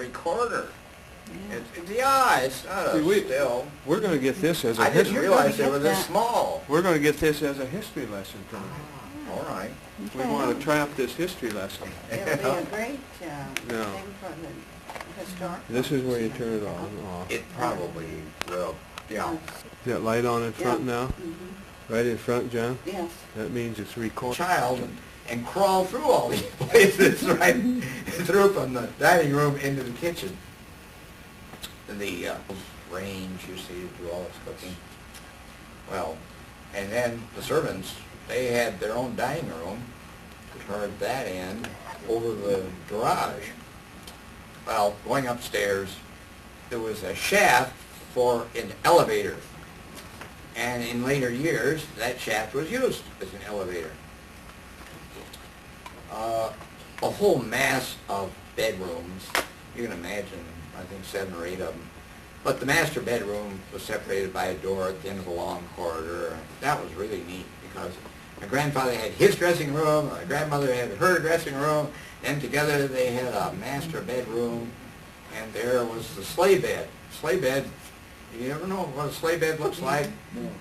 recorder. It's not a still. We're going to get this as a I didn't history. realize they were this small. We're going to get this as a history lesson tonight. All right. We want to trap this history lesson. It'll be a great No. thing for the historic. This is where you turn it on and off. It probably will. Yeah. Is that light on in front now? Mm-hmm. Right in front, John? Yes. That means it's recorded. Child and crawl through all these places right through from the dining room into the kitchen. The range, you see, to do all this cooking. Well, and then the servants, they had their own dining room toward that end over the garage. Well, going upstairs, there was a shaft for an elevator. And in later years, that shaft was used as an elevator. A whole mass of bedrooms. You can imagine, I think 7 or 8 of them. But the master bedroom was separated by a door at the end of a long corridor. That was really neat because my grandfather had his dressing room, my grandmother had her dressing room, and together they had a master bedroom, and there was the sleigh bed. Sleigh bed, you ever know what a sleigh bed looks like?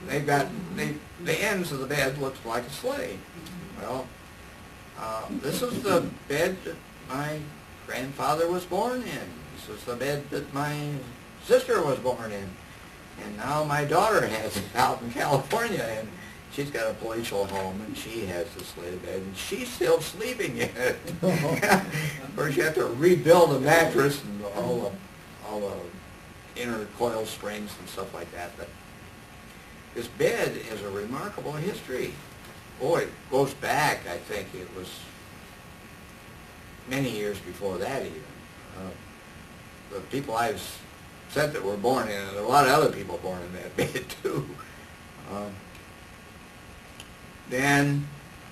They've got, the ends of the bed looks like a sleigh. Well, this is the bed that my grandfather was born in. This is the bed that my sister was born in. And now my daughter has it out in California, and she's got a palatial home, and she has the sleigh bed, and she's still sleeping in it. Of course, you have to rebuild the mattress and all the inner coil springs and stuff like that. But this bed is a remarkable history. Boy, it goes back, I think it was many years before that even. The people I've said that were born in it, there are a lot of other people born in that bed too. Then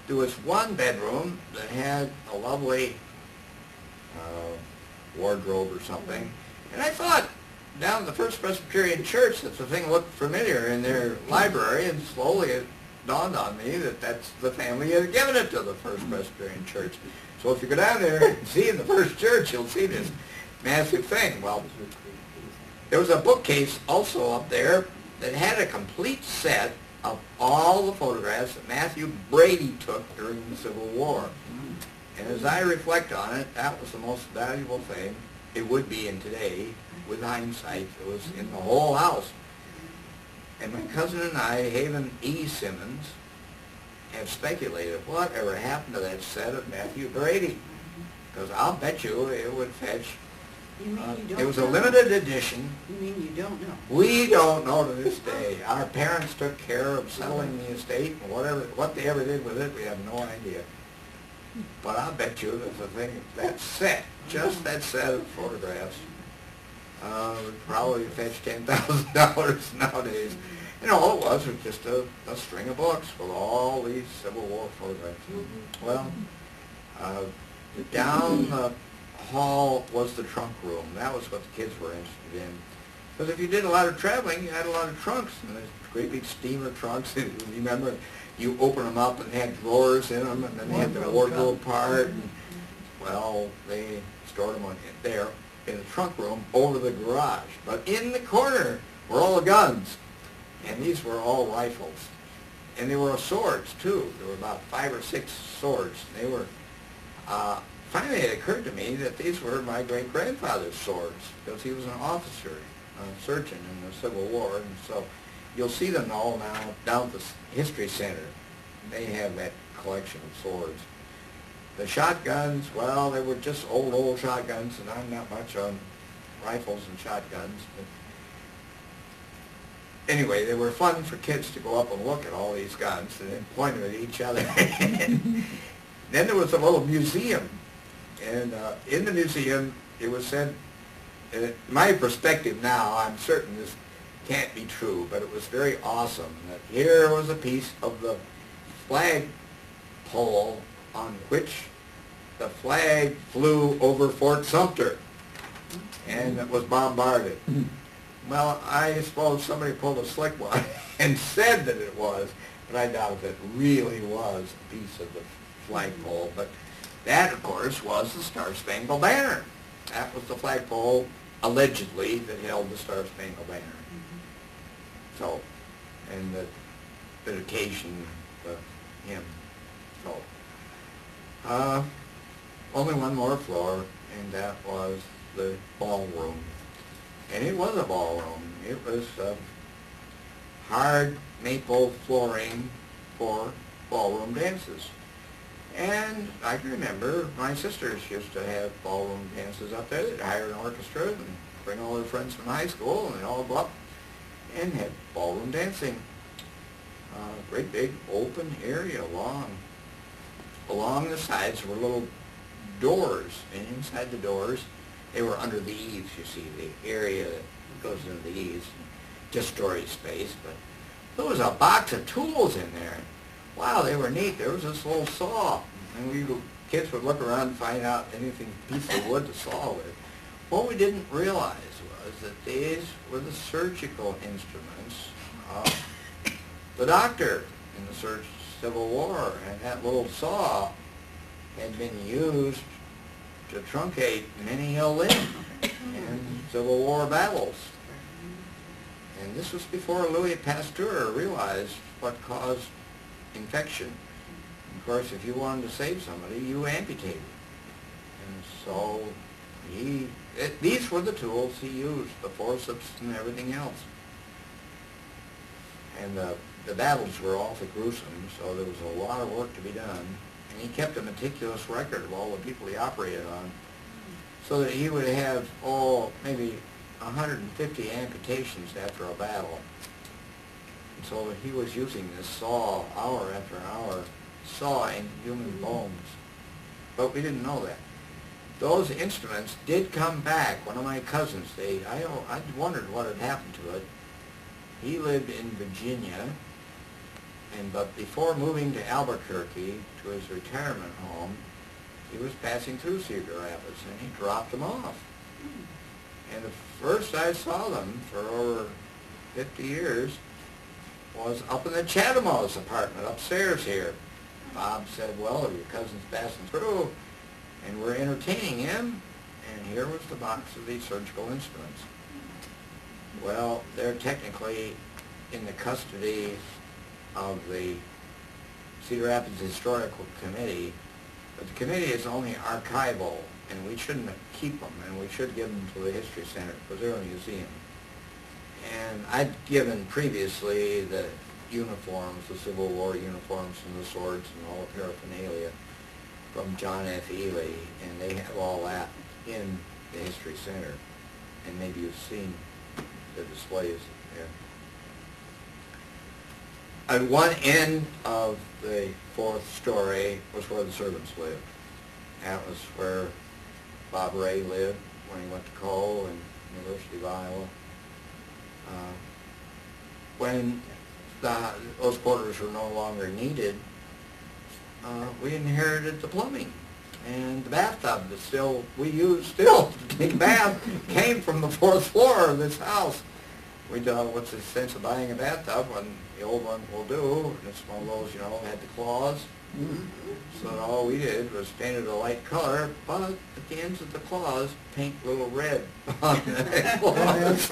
there was one bedroom that had a lovely wardrobe or something. And I thought down at the First Presbyterian Church that the thing looked familiar in their library, and slowly it dawned on me that that's the family that had given it to the First Presbyterian Church. So if you go down there and see in the First Church, you'll see this massive thing. Well, there was a bookcase also up there that had a complete set of all the photographs that Matthew Brady took during the Civil War. And as I reflect on it, that was the most valuable thing it would be in today. With hindsight, it was in the whole house. And my cousin and I, Haven E. Simmons, have speculated whatever happened to that set of Matthew Brady. Because I'll bet you it would fetch. You mean you don't it was know? a limited edition. You mean you don't know? We don't know to this day. Our parents took care of settling the estate, and what they ever did with it, we have no idea. But I'll bet you that the thing, that set, just that set of photographs, would probably fetch $10,000 nowadays. And all it was just a string of books with all these Civil War photographs. Well, down the hall was the trunk room. That was what the kids were interested in. Because if you did a lot of traveling, you had a lot of trunks. And there's great big steamer trunks. Remember, you open them up and they had drawers in them, and then they had the wardrobe part. And, well, they stored them there in the trunk room over the garage. But in the corner were all the guns. And these were all rifles. And they were swords, too. There were about 5 or 6 swords. They were... finally, it occurred to me that these were my great-grandfather's swords, because he was an officer, a surgeon in the Civil War, and so you'll see them all now down at the History Center. They have that collection of swords. The shotguns, well, they were just old shotguns, and I'm not much on rifles and shotguns, but anyway, they were fun for kids to go up and look at all these guns and then point them at each other. Then there was a little museum. And in the museum, it was said, in my perspective now, I'm certain this can't be true, but it was very awesome that here was a piece of the flag pole on which the flag flew over Fort Sumter and it was bombarded. Well, I suppose somebody pulled a slick one and said that it was, but I doubt if it really was a piece of the flagpole. But that, of course, was the Star-Spangled Banner. That was the flagpole, allegedly, that held the Star Spangled Banner. So, and the dedication, the hymn. So, only one more floor, and that was the ballroom. And it was a ballroom. It was hard maple flooring for ballroom dances. And I can remember my sisters used to have ballroom dances up there. They'd hire an orchestra and bring all their friends from high school, and they'd all go up and have ballroom dancing. Great big open area along the sides were little doors, and inside the doors, they were under the eaves, you see, the area that goes into the eaves, just storage space, but there was a box of tools in there. Wow, they were neat. There was this little saw, and kids would look around and find out anything, piece of wood to saw with. What we didn't realize was that these were the surgical instruments of the doctor in the Civil War, and that little saw had been used to truncate many a limb in Civil War battles. And this was before Louis Pasteur realized what caused infection. Of course, if you wanted to save somebody, you amputated. And so these were the tools he used, the forceps and everything else. And the battles were awfully gruesome, so there was a lot of work to be done. And he kept a meticulous record of all the people he operated on, so that he would have, maybe 150 amputations after a battle. And so he was using this saw hour after hour, sawing human bones. But we didn't know that. Those instruments did come back. One of my cousins, I wondered what had happened to it. He lived in Virginia, but before moving to Albuquerque to his retirement home, he was passing through Cedar Rapids, and he dropped them off. And the first I saw them for over 50 years was up in the Chathamos apartment upstairs here. Bob said, well, your cousin's passing through, and we're entertaining him, and here was the box of these surgical instruments. Well, they're technically in the custody of the Cedar Rapids Historical Committee, but the committee is only archival, and we shouldn't keep them, and we should give them to the History Center, because they're in a museum. And I'd given previously the uniforms, the Civil War uniforms, and the swords, and all the paraphernalia from John F. Ely, and they have all that in the History Center. And maybe you've seen the displays there. At one end of the fourth story was where the servants lived. That was where Bob Ray lived when he went to Cole and University of Iowa. When those quarters were no longer needed, we inherited the plumbing. And the bathtub that we use still to take a bath came from the fourth floor of this house. We thought, what's the sense of buying a bathtub when the old one will do? And it's one of those, had the claws. So all we did was painted a light color, but at the ends of the claws, paint a little red on the claws.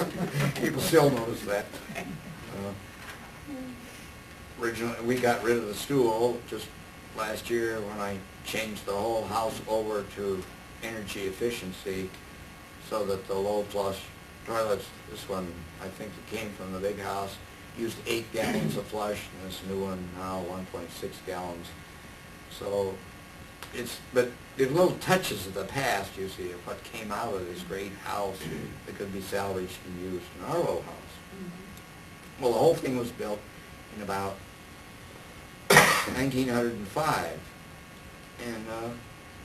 People still notice that. Originally, we got rid of the stool just last year when I changed the whole house over to energy efficiency, so that the low flush toilets, this one I think it came from the big house, used 8 gallons of flush, and this new one now 1.6 gallons. So but the little touches of the past, you see, of what came out of this great house that could be salvaged and used in our old house. Well, the whole thing was built in about 1905, and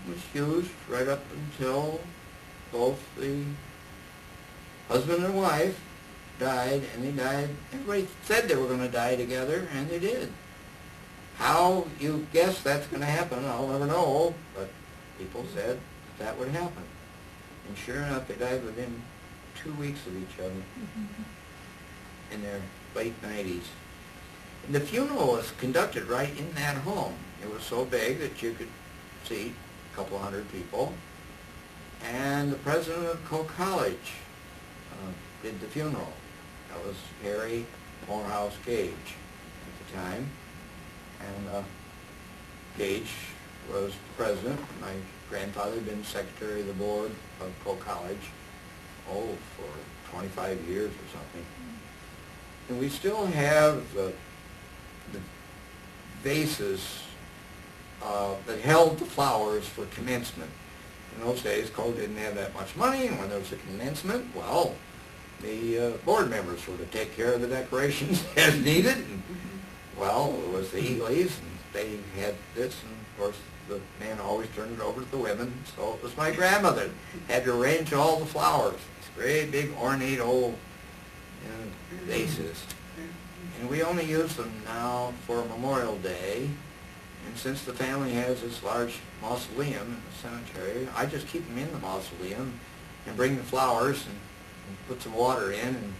was used right up until both the husband and wife died, and they died. Everybody said they were going to die together, and they did. How you guess that's going to happen, I'll never know, but people said that would happen. And sure enough, they died within 2 weeks of each other in their late 90s. And the funeral was conducted right in that home. It was so big that you could seat a couple hundred people. and the president of Cole College did the funeral. That was Harry Morehouse Gage at the time. And Gage was the president. My grandfather had been secretary of the board of Cole College, for 25 years or something. And we still have the vases that held the flowers for commencement. In those days, Cole didn't have that much money, and when there was a commencement, well, the board members were to take care of the decorations as needed. And, well, it was the Egleys, and they had this, and of course the man always turned it over to the women, so it was my grandmother had to arrange all the flowers. These great big ornate old vases. And we only use them now for Memorial Day. And since the family has this large mausoleum in the cemetery, I just keep them in the mausoleum and bring the flowers and put some water in and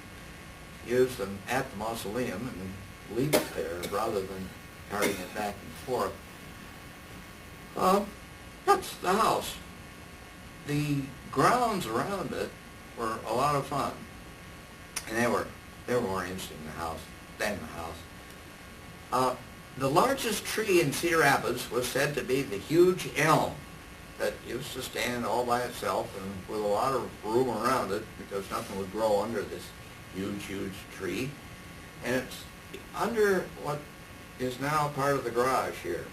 use them at the mausoleum and leave it there rather than carrying it back and forth. That's the house. The grounds around it were a lot of fun, and they were more interesting than the house. The largest tree in Cedar Rapids was said to be the huge elm that used to stand all by itself and with a lot of room around it because nothing would grow under this huge, huge tree. And it's under what is now part of the garage here.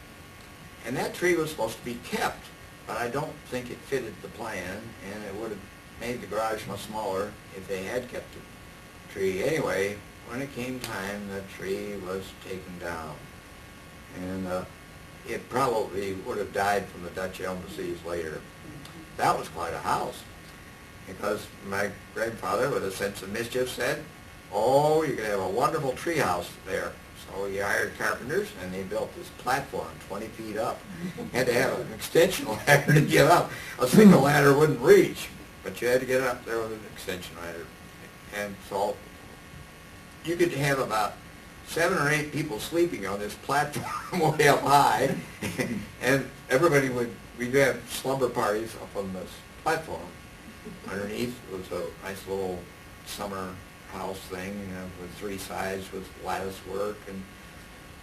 And that tree was supposed to be kept, but I don't think it fitted the plan, and it would have made the garage much smaller if they had kept the tree. Anyway, when it came time, the tree was taken down. And it probably would have died from the Dutch elm disease later. That was quite a house, because my grandfather, with a sense of mischief, said, "Oh, you're going to have a wonderful tree house there." So he hired carpenters, and they built this platform 20 feet up. Had to have an extension ladder to get up. A single ladder wouldn't reach, but you had to get up there with an extension ladder. And so you could have about 7 or 8 people sleeping on this platform way up high, and we'd have slumber parties up on this platform. Underneath was a nice little summer house thing, with 3 sides with lattice work. And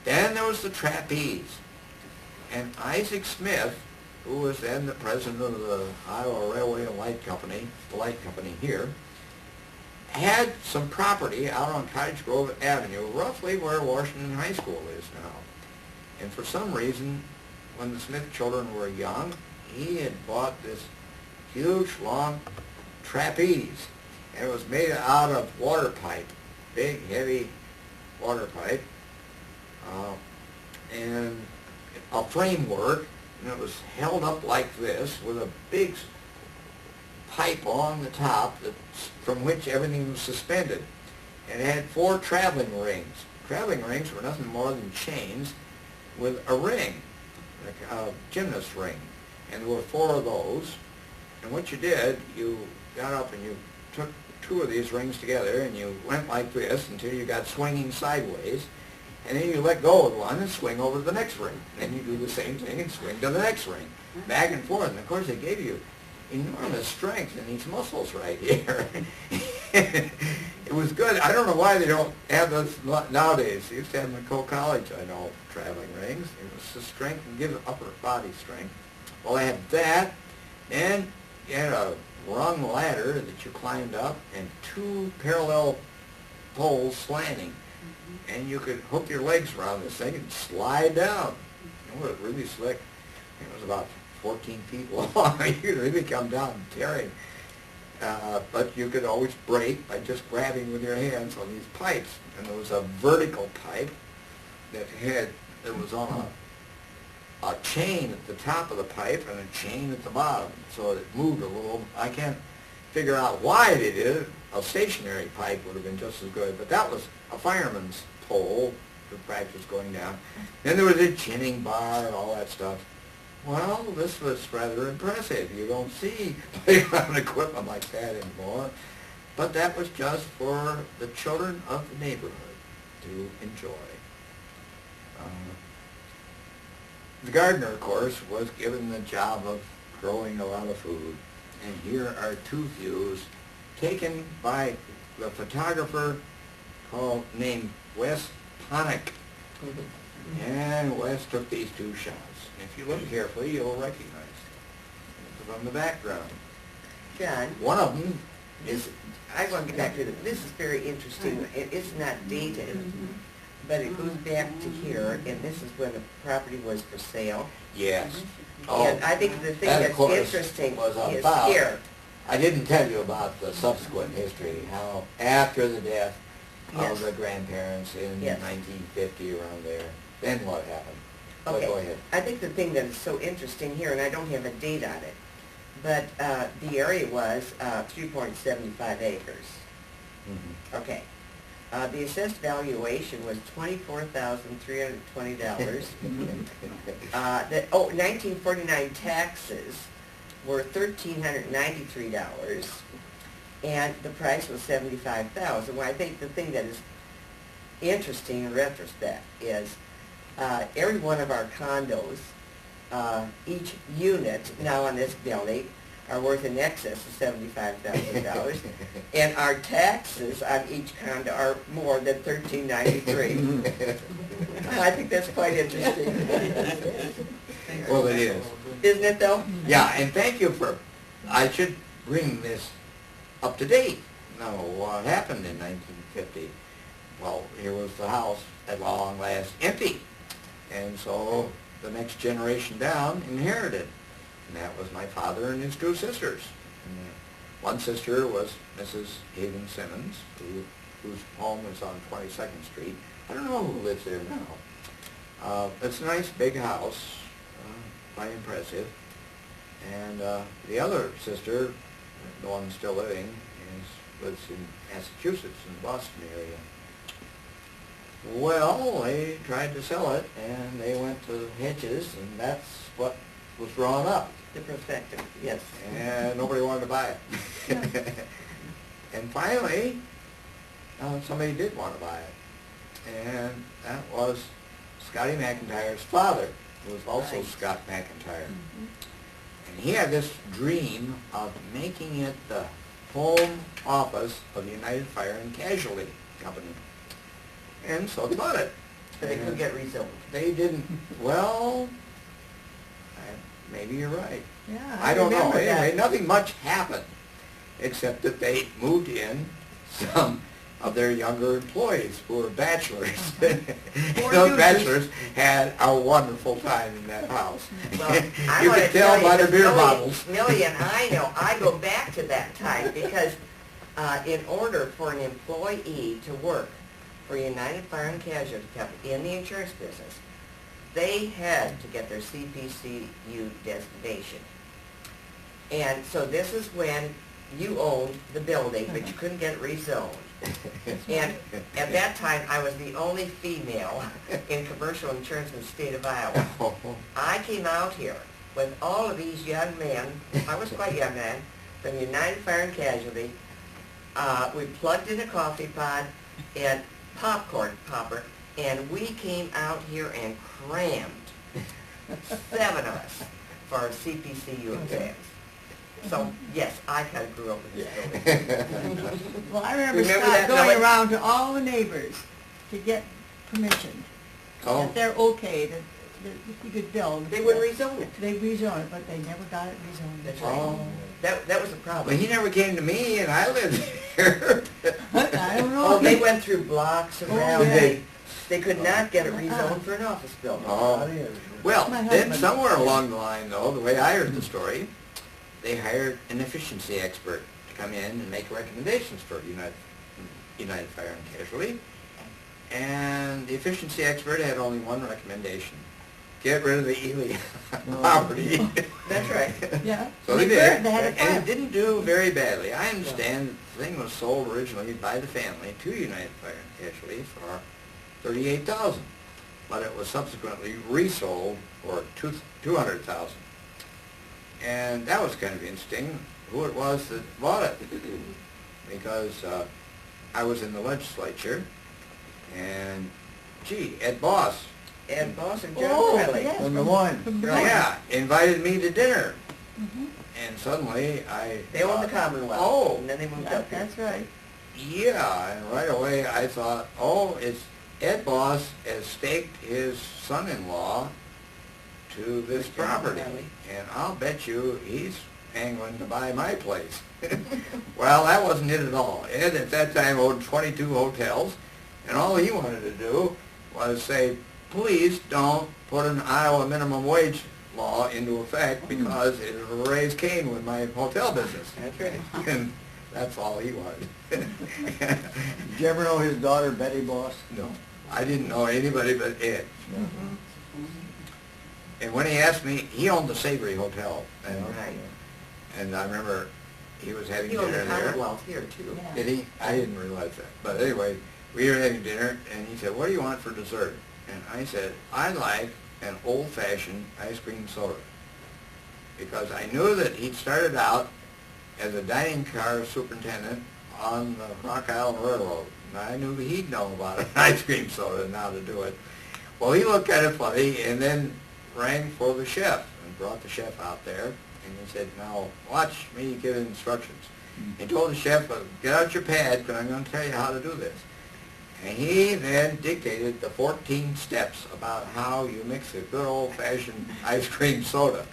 then there was the trapeze. And Isaac Smith, who was then the president of the Iowa Railway and Light Company, the light company here, had some property out on Cottage Grove Avenue, roughly where Washington High School is now. And for some reason, when the Smith children were young, he had bought this huge, long trapeze. And it was made out of water pipe, big, heavy water pipe, and a framework, and it was held up like this with a big pipe on the top from which everything was suspended. And it had 4 traveling rings. Traveling rings were nothing more than chains with a ring, like a gymnast ring. And there were 4 of those. And what you did, you got up and you took 2 of these rings together and you went like this until you got swinging sideways. And then you let go of one and swing over to the next ring. Then you do the same thing and swing to the next ring. Back and forth. And of course they gave you enormous strength in these muscles right here. It was good. I don't know why they don't have those nowadays. They used to have them at Cole College, I know, traveling rings. It was the strength and give upper body strength. Well, they had that, and you had a rung ladder that you climbed up and 2 parallel poles slanting. And you could hook your legs around this thing and slide down. It was really slick. It was about 14 feet long. You could really come down tearing. But you could always brake by just grabbing with your hands on these pipes. And there was a vertical pipe that was on a chain at the top of the pipe and a chain at the bottom. So it moved a little. I can't figure out why they did it. A stationary pipe would have been just as good. But that was a fireman's pole to practice going down. Then there was a chinning bar and all that stuff. Well, this was rather impressive. You don't see playground equipment like that anymore. But that was just for the children of the neighborhood to enjoy. The gardener, of course, was given the job of growing a lot of food. And here are two views taken by the photographer named Wes Ponick. And Wes took these two shots. And if you look carefully, you'll recognize them from the background. John, One of them is, I want to get back to this. This is very interesting. It is not dated, but it goes back to here, and this is when the property was for sale. yes. And I think the thing that, of that's course, interesting was is about- here. I didn't tell you about the subsequent history, how after the death Yes. of the grandparents in Yes. 1950, around there, then what happened? So Okay. go ahead. I think the thing that is so interesting here, and I don't have a date on it, but the area was 3.75 acres. Mhm. Okay. The assessed valuation was $24,320. 1949 taxes were $1,393, and the price was $75,000. Well, I think the thing that is interesting in retrospect is every one of our condos, each unit now on this building, are worth in excess of $75,000, and our taxes on each condo are more than $1,393. I think that's quite interesting. Well, it is. Isn't it, though? Yeah, and thank you for, I should bring this up to date. Now, what happened in 1950? Well, here was the house at long last empty. And so the next generation down inherited. And that was my father and his two sisters. And one sister was Mrs. Haven Simmons, whose home is on 22nd Street. I don't know who lives there now. It's a nice big house, quite impressive. And the other sister, the one still living, lives in Massachusetts, in the Boston area. Well, they tried to sell it, and they went to hedges, and that's what was drawn up. The perspective, yes. And nobody wanted to buy it. And finally, somebody did want to buy it. And that was Scotty McIntyre's father, who was also Right. Scott McIntyre. And he had this dream of making it the home office of the United Fire and Casualty Company. And so they bought it. But they couldn't And get rezoned. They didn't, well, maybe you're right. Yeah, I don't know. remember that. Anyway, nothing much happened, except that they moved in some of their younger employees who were bachelors. Those bachelors had a wonderful time in that house. Well, I You want could to tell you by the that beer Millie- bottles. Millie and I know, I go back to that time because in order for an employee to work for United Fire and Casualty Company in the insurance business, they had to get their CPCU designation. And so this is when you owned the building, but you couldn't get it rezoned. And at that time, I was the only female in commercial insurance in the state of Iowa. I came out here with all of these young men, I was quite young then, from United Fire and Casualty. We plugged in a coffee pot and popcorn popper, and we came out here and crammed, 7 of us, for our CPCU exams. So, yes, I kind of grew up in this building. Well, I remember Remember Scott that, going Millie? around to all the neighbors to get permission, Oh, that they're okay, that he could build. They wouldn't rezone it. They rezoned it, but they never got it rezoned. That's right. oh. That was a But problem. he never came to me, and I lived here. I don't know. Oh, they went through blocks around. yeah. They could not get it rezoned for an office building. Oh. Well, My then husband. somewhere along the line, though, the way I heard the story, they hired an efficiency expert to come in and make recommendations for United Fire and Casualty. And the efficiency expert had only one recommendation: get rid of the Ely property. That's right. Yeah. So they They did, had a and fire. it didn't do very badly. I understand the thing was sold originally by the family to United Fire and Casualty for $38,000, but it was subsequently resold for $200,000. And that was kind of interesting, who it was that bought it, because I was in the legislature, and gee, Ed Boss, And Boss and John Oh, Bradley. yes. From the one. From the Right. one. yeah, invited me to dinner. And suddenly They owned the Commonwealth. Oh. And then they moved up here. That's right. Yeah, and right away I thought, oh, it's Ed Boss has staked his son-in-law to this property, and I'll bet you he's angling to buy my place. Well, that wasn't it at all. Ed at that time owned 22 hotels, and all he wanted to do was say, please don't put an Iowa minimum wage law into effect because it will raise Cain with my hotel business. That's right. And that's all he wanted. Did you ever know his daughter, Betty Boss? No, I didn't know anybody but Ed. Mm-hmm. And when he asked me, he owned the Savory Hotel. Right. And I remember he was having He owned dinner the there. Commonwealth here, too. Yeah. Did he? I didn't realize that. But anyway, we were having dinner, and he said, what do you want for dessert? And I said, I'd like an old-fashioned ice cream soda. Because I knew that he'd started out as a dining car superintendent on the Rock Island Railroad. And I knew he'd know about an ice cream soda and how to do it. Well, he looked kind of funny and then rang for the chef and brought the chef out there. And he said, now watch me give instructions. He told the chef, get out your pad because I'm going to tell you how to do this. And he then dictated the 14 steps about how you mix a good old-fashioned ice cream soda.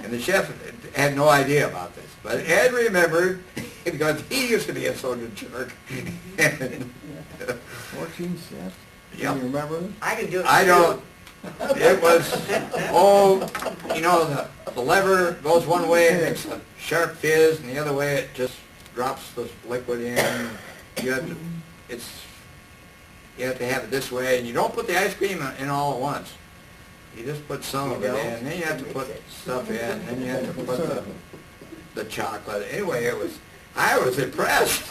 And the chef had no idea about this. But Ed remembered because he used to be a soda jerk. 14 steps? Yep. Do you remember them? I can do it. I too. don't, it was, oh, you know, the lever goes one way and makes a sharp fizz, and the other way it just drops the liquid in. You have to, you have to have it this way, and you don't put the ice cream in all at once. You just put some of it in, and then you have to put stuff in, and then you have to put the chocolate. Anyway, I was impressed.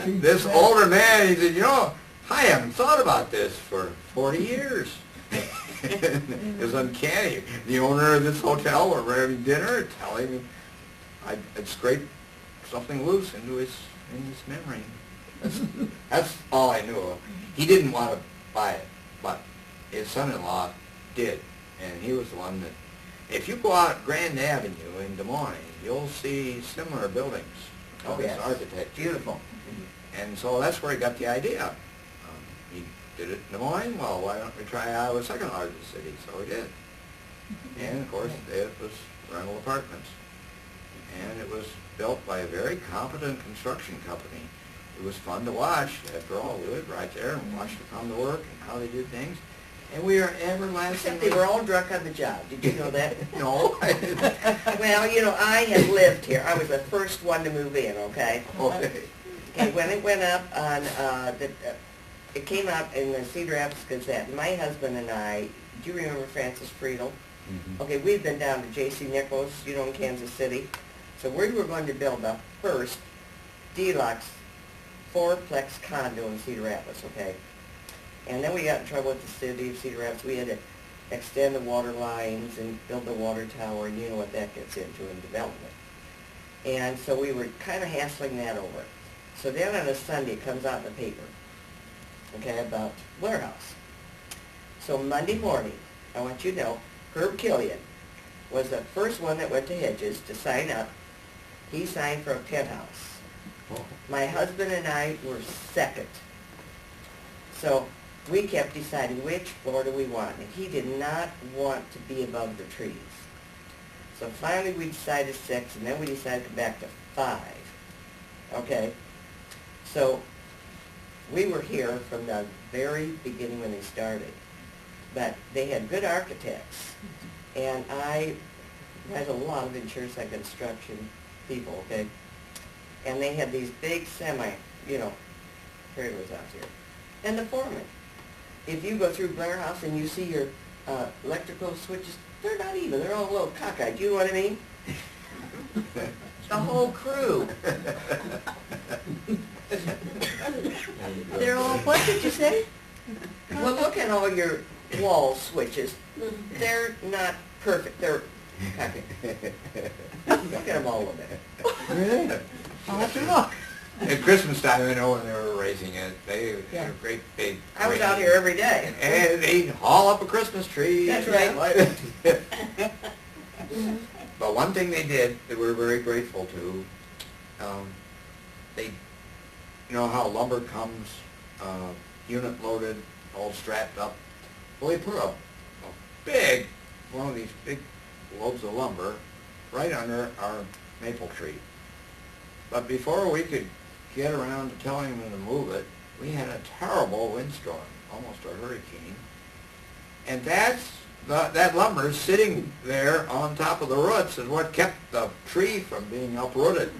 This older man, he said, you know, I haven't thought about this for 40 years. It was uncanny. The owner of this hotel, we were having dinner, telling me I'd scrape something loose into his memory. That's all I knew of. He didn't want to buy it, but his son-in-law did, and he was the one that, if you go out Grand Avenue in Des Moines, you'll see similar buildings of this architecture. Beautiful. And so that's where he got the idea. He did it in Des Moines, well, why don't we try Iowa's second largest city? So he did. And of course, it was rental apartments. And it was built by a very competent construction company. It was fun to watch. After all, we lived right there and watched them come to work and how they did things. And we are everlastingly... Except they were all drunk on the job. Did you know that? No, I didn't. Well, you know, I had lived here. I was the first one to move in, okay? Okay. Okay, when it went up on, it came out in the Cedar Rapids Gazette. My husband and I, do you remember Francis Friedel? Mhm. Okay, we've been down to J.C. Nichols, you know, in Kansas City. So we were going to build the first deluxe fourplex condo in Cedar Rapids, okay? And then we got in trouble with the city of Cedar Rapids. We had to extend the water lines and build the water tower, and you know what that gets into in development. And so we were kind of hassling that over. So then on a Sunday, it comes out in the paper, okay, about Blair House. So Monday morning, I want you to know, Herb Killian was the first one that went to Hedges to sign up. He signed for a penthouse. Oh. My husband and I were second. So we kept deciding which floor do we want, and he did not want to be above the trees. So finally we decided 6, and then we decided to come back to 5. Okay? So we were here from the very beginning when they started. But they had good architects, and I read a lot of insurance and construction people, okay? And they had these big trailers out here. And the foreman, if you go through Blair House and you see your electrical switches, they're not even, they're all a little cockeyed, you know what I mean? The whole crew. They're all, what did you say? Well, look at all your wall switches. They're not perfect, they're cockeyed. Look at them all of them. Really? I'll have to look. At Christmas time, I know when they were raising it, they Yeah. had a great big... I was out here every day. And they'd haul up a Christmas tree. That's and right. light it. But one thing they did that we're very grateful to, they, you know how lumber comes, unit loaded, all strapped up? Well, they put a big, one of these big loads of lumber right under our maple tree. But before we could get around to telling them to move it, we had a terrible windstorm, almost a hurricane. And that lumber sitting there on top of the roots is what kept the tree from being uprooted.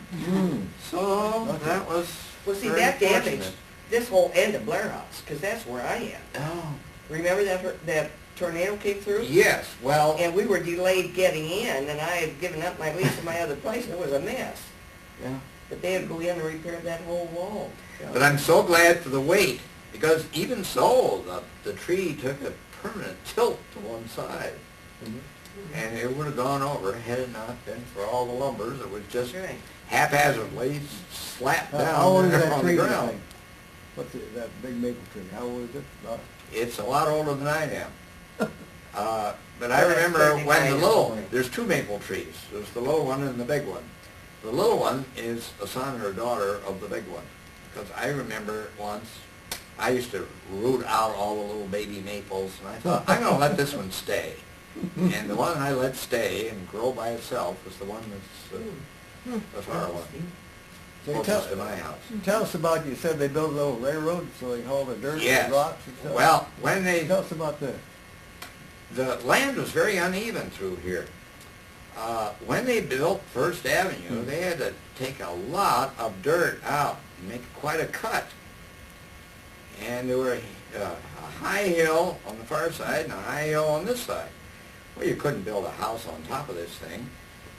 So that was Well, see, very that damaged fortunate. this whole end of Blair House, because that's where I am. Oh. Remember that tornado came through? Yes, well, And we were delayed getting in, and I had given up my lease to my other place, and it was a mess. yeah. But they had to go in and repair that whole wall. But I'm so glad for the wait, because even so, the tree took a permanent tilt to one side. And it would have gone over had it not been for all the lumbers. It was just That's right. haphazardly slapped down How old is there that on tree? the ground. What's it, that big maple tree? How old is it? It's a lot older than I am. But I Well, that's remember when 39 the years little, old. there's two maple trees. There's the little one and the big one. The little one is a son or daughter of the big one. Because I remember once, I used to root out all the little baby maples, and I thought, I'm going to let this one stay. And the one I let stay and grow by itself was the one that's the far one, So closest to my house. tell us about, you said they built a little railroad so they haul the dirt Yes. and rocks and stuff. Well, when they, Tell us about that. the land was very uneven through here. When they built First Avenue, they had to take a lot of dirt out and make quite a cut. And there were a high hill on the far side and a high hill on this side. Well, you couldn't build a house on top of this thing,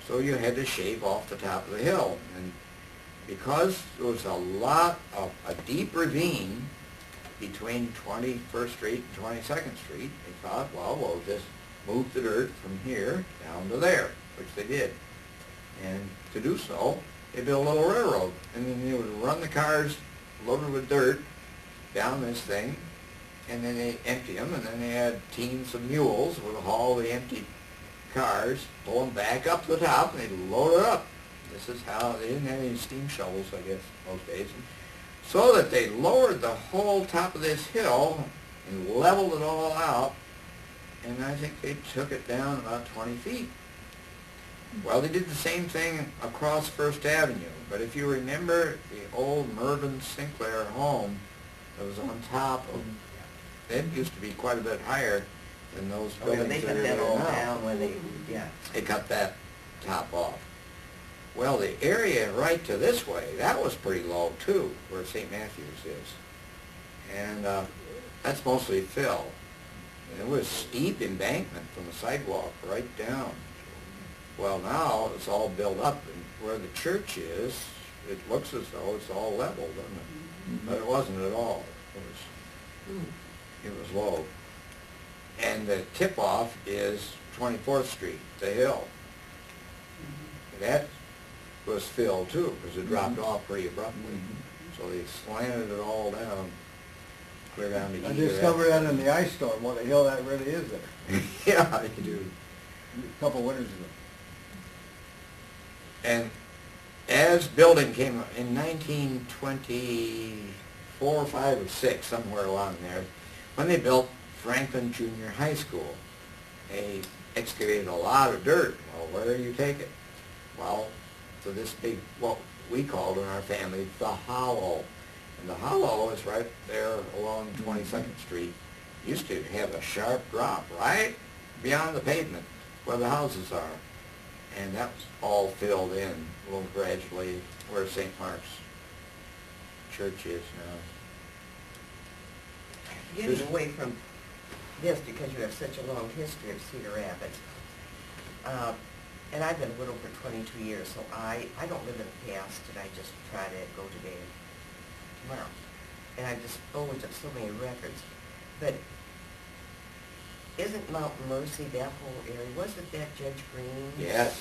so you had to shave off the top of the hill. And because there was a lot of a deep ravine between 21st Street and 22nd Street, they thought, well, we'll just move the dirt from here down to there, which they did. And to do so, they built a little railroad, and then they would run the cars loaded with dirt down this thing, and then they empty them, and then they had teams of mules would haul the empty cars, pull them back up to the top, and they'd load it up. This is how, they didn't have any steam shovels, I guess, most days. So that they lowered the whole top of this hill and leveled it all out, and I think they took it down about 20 feet. Well, they did the same thing across First Avenue, but if you remember the old Mervyn Sinclair home that was on top of, it used to be quite a bit higher than those Oh, yeah, buildings they that cut are that there all now. down when they, yeah. They cut that top off. Well, the area right to this way, that was pretty low too, where St. Matthew's is. And that's mostly fill. And it was steep embankment from the sidewalk right down. Well, now it's all built up, and where the church is, it looks as though it's all level, doesn't it? But it wasn't at all. It was low. And the tip-off is 24th Street, the hill. That was filled too, because it dropped off pretty abruptly. So they slanted it all down, clear down to I either discovered end. that in the ice storm, what a hill that really is there, Yeah, you do. a couple winters ago. And as building came in 1924, 5, or 6, somewhere along there, when they built Franklin Junior High School, they excavated a lot of dirt. Well, where do you take it? Well, to this big, what we called in our family, the hollow. And the hollow is right there along 22nd Street. Used to have a sharp drop right beyond the pavement where the houses are. And that was all filled in a little gradually where St. Mark's Church is now. Getting away from this because you have such a long history of Cedar Rapids. And I've been widowed for 22 years, so I don't live in the past, and I just try to go today and tomorrow. And I dispose of so many records. But isn't Mount Mercy, that whole area, wasn't that Judge Green? Yes.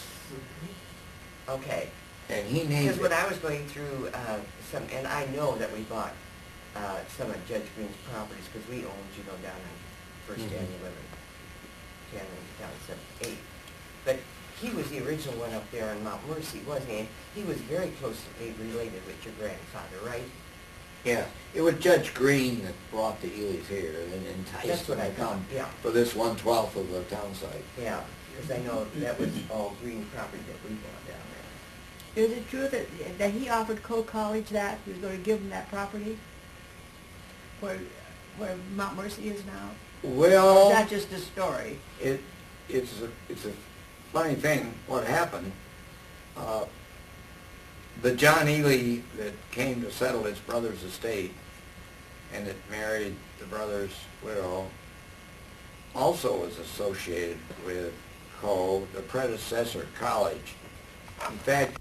Okay. And he named Because when it. I was going through some, and I know that we bought some of Judge Green's properties, because we owned, you know, down on First Avenue, 10 and down 7, 8. But he was the original one up there in Mount Mercy, wasn't he? And he was very closely related with your grandfather, right? Yeah, it was Judge Green that brought the Elys here and enticed That's what them I to come thought, yeah. for this 1/12 of the town site. Yeah, because I know that was all green property that we bought down there. Is it true that he offered Cole College that, he was gonna give them that property? Where Mount Mercy is now? Or Well, is that just a story? it's a funny thing, what happened. The John Ely that came to settle his brother's estate and that married the brother's widow also was associated with Cole, the predecessor college. In fact,